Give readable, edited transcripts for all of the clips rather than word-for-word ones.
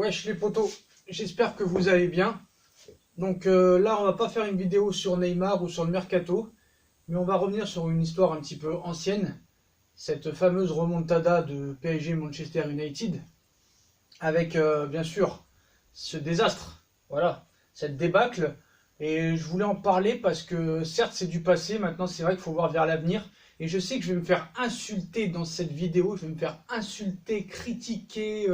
Wesh les potos, j'espère que vous allez bien. Donc là, on va pas faire une vidéo sur Neymar ou sur le Mercato, mais on va revenir sur une histoire un petit peu ancienne, cette fameuse remontada de PSG Manchester United, avec bien sûr ce désastre, voilà, cette débâcle. Et je voulais en parler parce que certes c'est du passé, maintenant c'est vrai qu'il faut voir vers l'avenir. Et je sais que je vais me faire insulter dans cette vidéo, je vais me faire insulter, critiquer,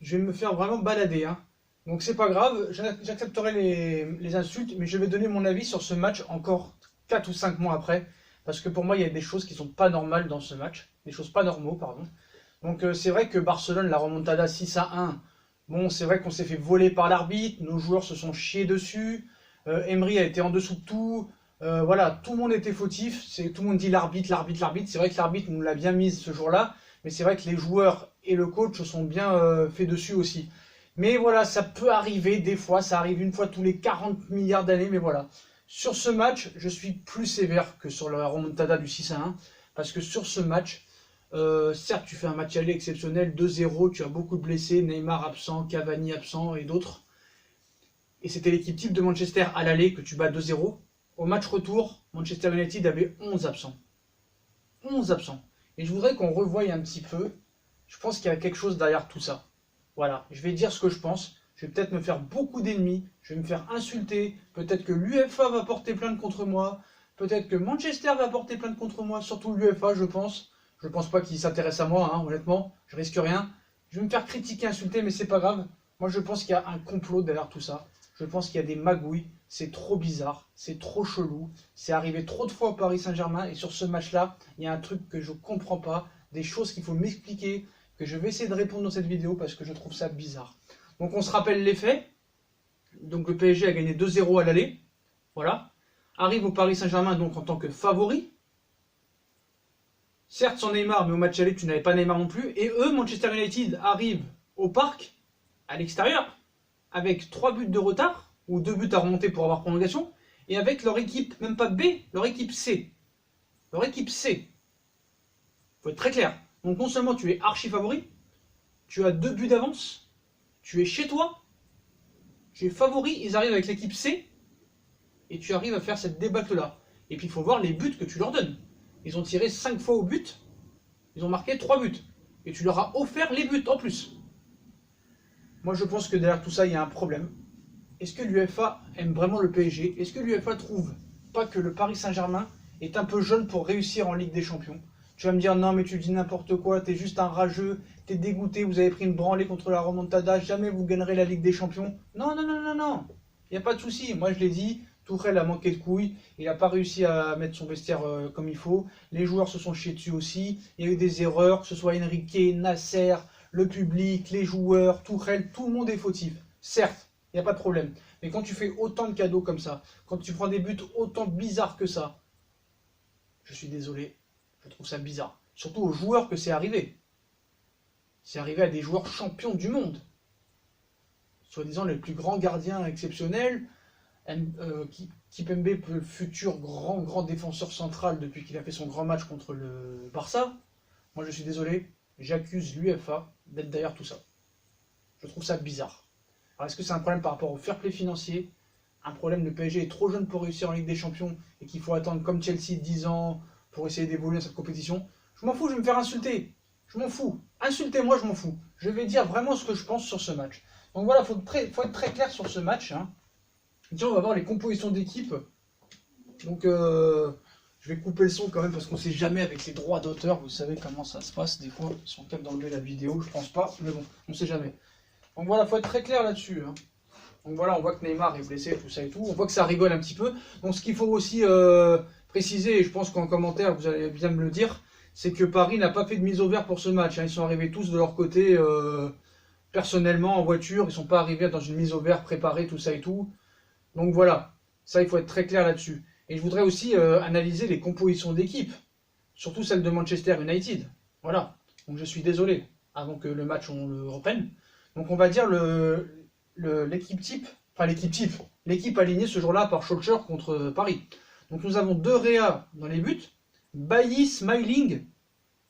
je vais me faire vraiment balader, hein. Donc c'est pas grave, j'accepterai les insultes, mais je vais donner mon avis sur ce match encore 4 ou 5 mois après. Parce que pour moi, il y a des choses qui sont pas normales dans ce match. Des choses pas normaux, pardon. Donc c'est vrai que Barcelone, la remontada 6-1, bon, c'est vrai qu'on s'est fait voler par l'arbitre, nos joueurs se sont chiés dessus, Emery a été en dessous de tout, voilà, tout le monde était fautif, tout le monde dit l'arbitre, l'arbitre, l'arbitre. C'est vrai que l'arbitre nous l'a bien mise ce jour-là, mais c'est vrai que les joueurs et le coach se sont bien fait dessus aussi. Mais voilà, ça peut arriver des fois, ça arrive une fois tous les 40 milliards d'années, mais voilà. Sur ce match, je suis plus sévère que sur la remontada du 6-1, parce que sur ce match, certes, tu fais un match aller exceptionnel, 2-0, tu as beaucoup de blessés, Neymar absent, Cavani absent et d'autres. Et c'était l'équipe type de Manchester à l'aller que tu bats 2-0. Au match retour, Manchester United avait 11 absents. 11 absents. Et je voudrais qu'on revoie un petit peu. Je pense qu'il y a quelque chose derrière tout ça. Voilà, je vais dire ce que je pense. Je vais peut-être me faire beaucoup d'ennemis. Je vais me faire insulter. Peut-être que l'UEFA va porter plainte contre moi. Peut-être que Manchester va porter plainte contre moi. Surtout l'UEFA, je pense. Je pense pas qu'il s'intéresse à moi, hein, honnêtement. Je risque rien. Je vais me faire critiquer, insulter, mais c'est pas grave. Moi, je pense qu'il y a un complot derrière tout ça. Je pense qu'il y a des magouilles. C'est trop bizarre. C'est trop chelou. C'est arrivé trop de fois au Paris Saint-Germain. Et sur ce match-là, il y a un truc que je comprends pas. Des choses qu'il faut m'expliquer, que je vais essayer de répondre dans cette vidéo parce que je trouve ça bizarre. Donc on se rappelle les faits. Donc le PSG a gagné 2-0 à l'aller. Voilà. Arrive au Paris Saint-Germain donc en tant que favori. Certes sans Neymar, mais au match aller tu n'avais pas Neymar non plus. Et eux, Manchester United, arrivent au parc, à l'extérieur, avec 3 buts de retard, ou 2 buts à remonter pour avoir prolongation, et avec leur équipe, même pas B, leur équipe C. Leur équipe C. Faut être très clair. Donc non seulement tu es archi favori, tu as 2 buts d'avance, tu es chez toi, tu es favori, ils arrivent avec l'équipe C, et tu arrives à faire cette débâcle-là. Et puis il faut voir les buts que tu leur donnes. Ils ont tiré 5 fois au but, ils ont marqué 3 buts. Et tu leur as offert les buts en plus. Moi je pense que derrière tout ça, il y a un problème. Est-ce que l'UEFA aime vraiment le PSG? Est-ce que l'UEFA trouve pas que le Paris Saint-Germain est un peu jeune pour réussir en Ligue des Champions? Tu vas me dire non mais tu dis n'importe quoi, t'es juste un rageux, t'es dégoûté, vous avez pris une branlée contre la remontada, jamais vous gagnerez la Ligue des Champions. Non, non, non, non, non, il n'y a pas de souci, moi je l'ai dit, Tourelle a manqué de couilles, il n'a pas réussi à mettre son vestiaire comme il faut, les joueurs se sont chiés dessus aussi, il y a eu des erreurs, que ce soit Enrique, Nasser, le public, les joueurs, Tourelle, tout le monde est fautif. Certes, il n'y a pas de problème, mais quand tu fais autant de cadeaux comme ça, quand tu prends des buts autant bizarres que ça, je suis désolé, je trouve ça bizarre. Surtout aux joueurs que c'est arrivé. C'est arrivé à des joueurs champions du monde. Soi-disant les plus grands gardiens exceptionnels. Kimpembe, le futur grand défenseur central depuis qu'il a fait son grand match contre le Barça. Moi je suis désolé, j'accuse l'UEFA d'être derrière tout ça. Je trouve ça bizarre. Alors est-ce que c'est un problème par rapport au fair play financier? Un problème, le PSG est trop jeune pour réussir en Ligue des Champions et qu'il faut attendre comme Chelsea 10 ans pour essayer d'évoluer dans cette compétition? Je m'en fous, je vais me faire insulter. Je m'en fous. Insultez-moi, je m'en fous. Je vais dire vraiment ce que je pense sur ce match. Donc voilà, il faut être très clair sur ce match, hein. Tiens, on va voir les compositions d'équipe. Donc je vais couper le son quand même parce qu'on ne sait jamais avec les droits d'auteur. Vous savez comment ça se passe. Des fois, ils sont capables d'enlever la vidéo, je pense pas. Mais bon, on ne sait jamais. Donc voilà, il faut être très clair là-dessus, hein. Donc voilà, on voit que Neymar est blessé, tout ça et tout. On voit que ça rigole un petit peu. Donc ce qu'il faut aussi préciser, et je pense qu'en commentaire, vous allez bien me le dire, c'est que Paris n'a pas fait de mise au vert pour ce match, hein. Ils sont arrivés tous de leur côté, personnellement, en voiture. Ils ne sont pas arrivés dans une mise au vert préparée, tout ça et tout. Donc voilà, ça il faut être très clair là-dessus. Et je voudrais aussi analyser les compositions d'équipe, surtout celle de Manchester United. Voilà, donc je suis désolé, avant que le match on le reprenne. Donc on va dire l'équipe type, enfin l'équipe alignée ce jour-là par Schulcher contre Paris. Donc nous avons deux Réa dans les buts, Bailly, Smiling,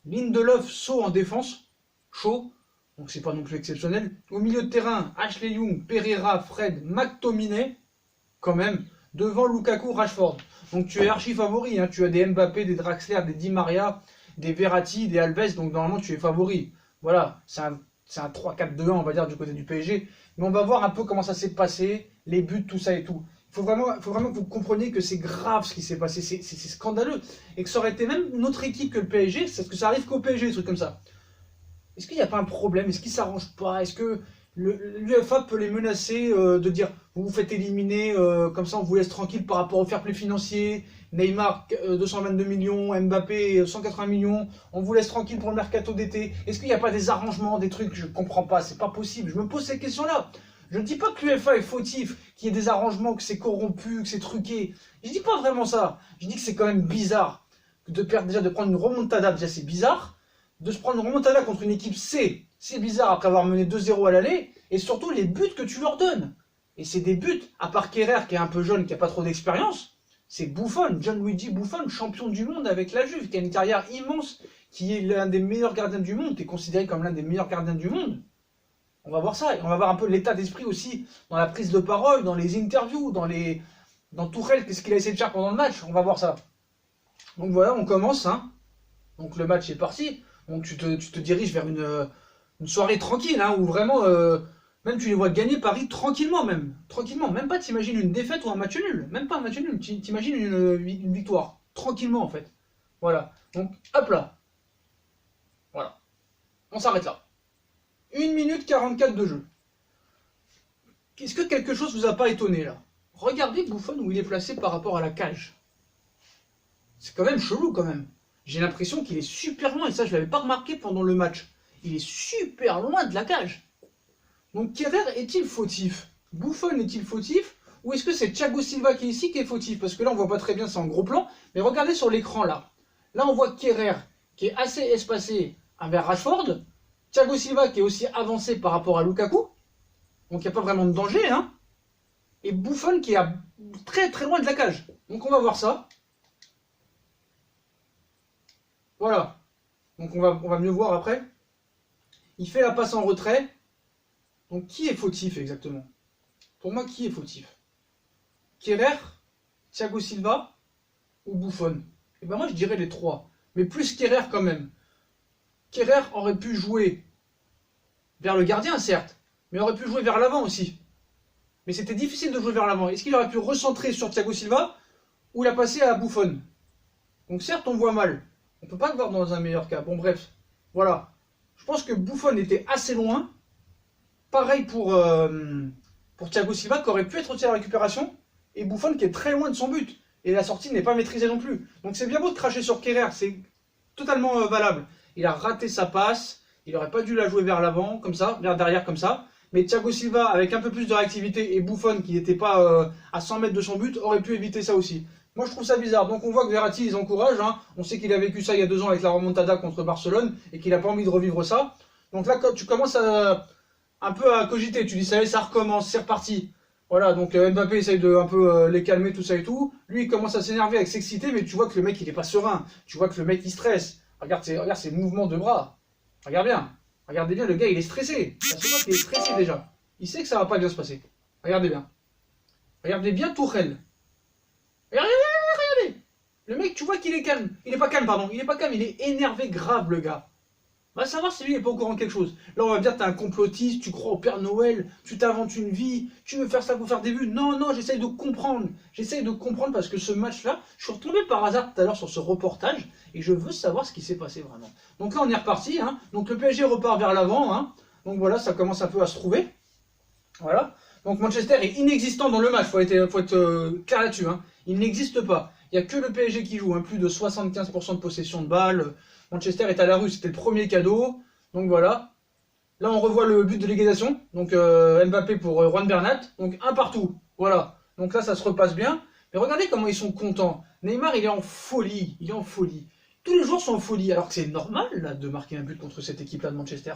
Lindelof, Shaw en défense, Shaw, donc c'est pas non plus exceptionnel. Au milieu de terrain, Ashley Young, Pereira, Fred, McTominay, quand même, devant Lukaku, Rashford. Donc tu es archi favori, hein. Tu as des Mbappé, des Draxler, des Di Maria, des Verratti, des Alves, donc normalement tu es favori. Voilà, c'est un 3-4-2-1, on va dire, du côté du PSG. Mais on va voir un peu comment ça s'est passé, les buts, tout ça et tout. Il faut vraiment que vous compreniez que c'est grave ce qui s'est passé, c'est scandaleux. Et que ça aurait été même une autre équipe que le PSG, parce que ça arrive qu'au PSG, des trucs comme ça. Est-ce qu'il n'y a pas un problème? Est-ce qu'ils ne s'arrangent pas? Est-ce que l'UEFA peut les menacer de dire vous vous faites éliminer, comme ça on vous laisse tranquille par rapport au fair play financier, Neymar 222 millions, Mbappé 180 millions, on vous laisse tranquille pour le mercato d'été. Est-ce qu'il n'y a pas des arrangements, des trucs? Je ne comprends pas, c'est pas possible. Je me pose ces questions-là. Je ne dis pas que l'UEFA est fautif, qu'il y ait des arrangements, que c'est corrompu, que c'est truqué. Je ne dis pas vraiment ça. Je dis que c'est quand même bizarre de perdre, déjà de prendre une remontada, déjà c'est bizarre. De se prendre une remontada contre une équipe C, c'est bizarre après avoir mené 2-0 à l'aller, et surtout les buts que tu leur donnes. Et c'est des buts, à part Kerrer qui est un peu jeune, qui n'a pas trop d'expérience, c'est Buffon, Gianluigi Buffon, champion du monde avec la Juve, qui a une carrière immense, qui est l'un des meilleurs gardiens du monde, qui est considéré comme l'un des meilleurs gardiens du monde. On va voir ça, et on va voir un peu l'état d'esprit aussi dans la prise de parole, dans les interviews, dans Tourelle, qu'est-ce qu'il a essayé de faire pendant le match, on va voir ça. Donc voilà, on commence, hein. Donc le match est parti. Donc tu te diriges vers une soirée tranquille, hein, où vraiment, même tu les vois gagner Paris tranquillement même. Tranquillement, même pas t'imagines une défaite ou un match nul. Même pas un match nul, t'imagines une victoire. Tranquillement en fait. Voilà. Donc hop là. Voilà. On s'arrête là. 1 minute 44 de jeu. Est-ce que quelque chose vous a pas étonné là? Regardez Buffon où il est placé par rapport à la cage. C'est quand même chelou quand même. J'ai l'impression qu'il est super loin, et ça je ne l'avais pas remarqué pendant le match. Il est super loin de la cage. Donc Kerrer est-il fautif? Buffon est-il fautif? Ou est-ce que c'est Thiago Silva qui est ici qui est fautif? Parce que là on voit pas très bien, c'est en gros plan. Mais regardez sur l'écran là. Là on voit Kerrer qui est assez espacé vers Rashford. Thiago Silva qui est aussi avancé par rapport à Lukaku. Donc il n'y a pas vraiment de danger, hein. Et Buffon qui est très très loin de la cage. Donc on va voir ça. Voilà, donc on va mieux voir après. Il fait la passe en retrait. Donc qui est fautif exactement? Pour moi, qui est fautif? Kerrer, Thiago Silva ou Buffon? Et ben moi je dirais les trois. Mais plus Kerrer quand même. Kerrer aurait pu jouer vers le gardien certes, mais aurait pu jouer vers l'avant aussi. Mais c'était difficile de jouer vers l'avant. Est-ce qu'il aurait pu recentrer sur Thiago Silva ou la passer à Buffon? Donc certes on voit mal. On ne peut pas le voir dans un meilleur cas. Bon, bref, voilà. Je pense que Buffon était assez loin. Pareil pour Thiago Silva, qui aurait pu être aussi à la récupération. Et Buffon qui est très loin de son but. Et la sortie n'est pas maîtrisée non plus. Donc c'est bien beau de cracher sur Kerrer. C'est totalement valable. Il a raté sa passe. Il n'aurait pas dû la jouer vers l'avant, comme ça, vers derrière, comme ça. Mais Thiago Silva, avec un peu plus de réactivité, et Buffon, qui n'était pas à 100 mètres de son but, aurait pu éviter ça aussi. Moi, je trouve ça bizarre. Donc, on voit que Verratti, ils encouragent. Hein. On sait qu'il a vécu ça il y a 2 ans avec la remontada contre Barcelone et qu'il n'a pas envie de revivre ça. Donc là, quand tu commences un peu à cogiter, tu dis, ça y est, ça recommence, c'est reparti. Voilà, donc Mbappé essaye de un peu les calmer, tout ça et tout. Lui, il commence à s'énerver, à s'exciter, mais tu vois que le mec, il est pas serein. Tu vois que le mec, il stresse. Regarde ses mouvements de bras. Regarde bien. Regardez bien, le gars, il est stressé. Ça se voit qu'il est stressé déjà. Il sait que ça va pas bien se passer. Regardez bien. Regardez bien Tourelle. Regardez. Le mec, tu vois qu'il est calme. Il est pas calme, pardon. Il est pas calme, il est énervé grave, le gars. Va savoir si lui il est pas au courant de quelque chose. Là, on va me dire, t'es un complotiste, tu crois au Père Noël, tu t'inventes une vie, tu veux faire ça pour faire des vues. Non, non, j'essaye de comprendre. J'essaye de comprendre parce que ce match-là, je suis retombé par hasard tout à l'heure sur ce reportage et je veux savoir ce qui s'est passé vraiment. Donc là, on est reparti. Hein. Donc le PSG repart vers l'avant. Hein. Donc voilà, ça commence un peu à se trouver. Voilà. Donc Manchester est inexistant dans le match. Faut être clair là-dessus. Hein. Il n'existe pas. Il n'y a que le PSG qui joue. Hein. Plus de 75% de possession de balle. Manchester est à la rue, c'était le premier cadeau. Donc voilà. Là, on revoit le but de l'égalisation. Donc Mbappé pour Juan Bernat. Donc un partout. Voilà. Donc là, ça se repasse bien. Mais regardez comment ils sont contents. Neymar, il est en folie. Il est en folie. Tous les joueurs sont en folie. Alors que c'est normal là, de marquer un but contre cette équipe-là de Manchester.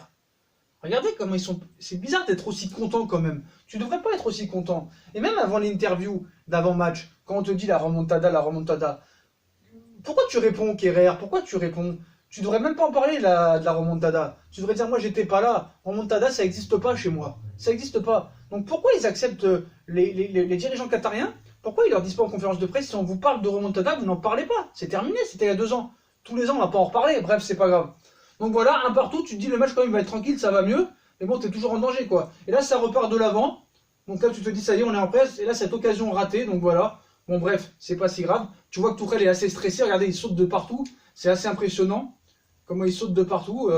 Regardez comment ils sont... C'est bizarre d'être aussi content quand même. Tu devrais pas être aussi content. Et même avant l'interview d'avant-match, quand on te dit la remontada, pourquoi tu réponds, Kerrer? Pourquoi tu réponds? Tu devrais même pas en parler de la remontada. Tu devrais dire, moi j'étais pas là. Remontada, ça n'existe pas chez moi. Ça n'existe pas. Donc pourquoi ils acceptent les dirigeants qatariens? Pourquoi ils leur disent pas en conférence de presse, si on vous parle de remontada, vous n'en parlez pas? C'est terminé, c'était il y a 2 ans. Tous les ans, on va pas en reparler. Bref, c'est pas grave. Donc voilà, un partout, tu te dis le match quand même va être tranquille, ça va mieux. Mais bon, t'es toujours en danger quoi. Et là, ça repart de l'avant. Donc là, tu te dis, ça y est, on est en presse. Et là, cette occasion ratée. Donc voilà. Bon, bref, c'est pas si grave. Tu vois que Tourelle est assez stressé. Regardez, il saute de partout. C'est assez impressionnant. Comment il saute de partout.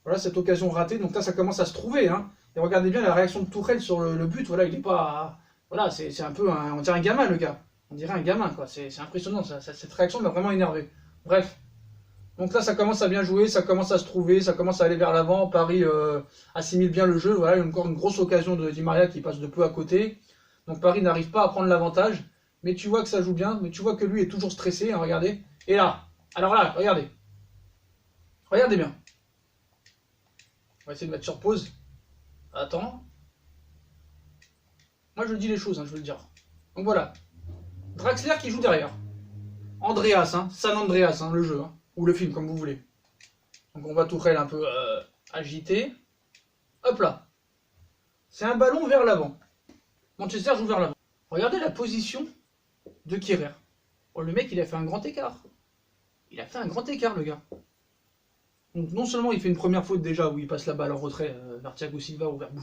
Voilà, cette occasion ratée. Donc là, ça commence à se trouver. Hein. Et regardez bien la réaction de Tourelle sur le but. Voilà, il est pas. Voilà, c'est un peu. On dirait un gamin, le gars. On dirait un gamin, quoi. C'est impressionnant. Cette réaction m'a vraiment énervé. Bref. Donc là, ça commence à bien jouer, ça commence à se trouver, ça commence à aller vers l'avant. Paris assimile bien le jeu. Voilà, il y a encore une grosse occasion de Di Maria qui passe de peu à côté. Donc Paris n'arrive pas à prendre l'avantage. Mais tu vois que ça joue bien. Mais tu vois que lui est toujours stressé. Hein, regardez. Et là, alors là, regardez. Regardez bien. On va essayer de mettre sur pause. Attends. Moi, je dis les choses, hein, je veux le dire. Donc voilà. Draxler qui joue derrière. Andreas, hein, San Andreas, hein, le jeu. Hein, ou le film, comme vous voulez. Donc on voit Tourelle un peu agité. Hop là. C'est un ballon vers l'avant. Manchester joue vers l'avant. Regardez la position de Kehrer. Oh, le mec, il a fait un grand écart. Il a fait un grand écart, le gars. Donc non seulement il fait une première faute déjà où il passe la balle en retrait vers Thiago Silva ou vers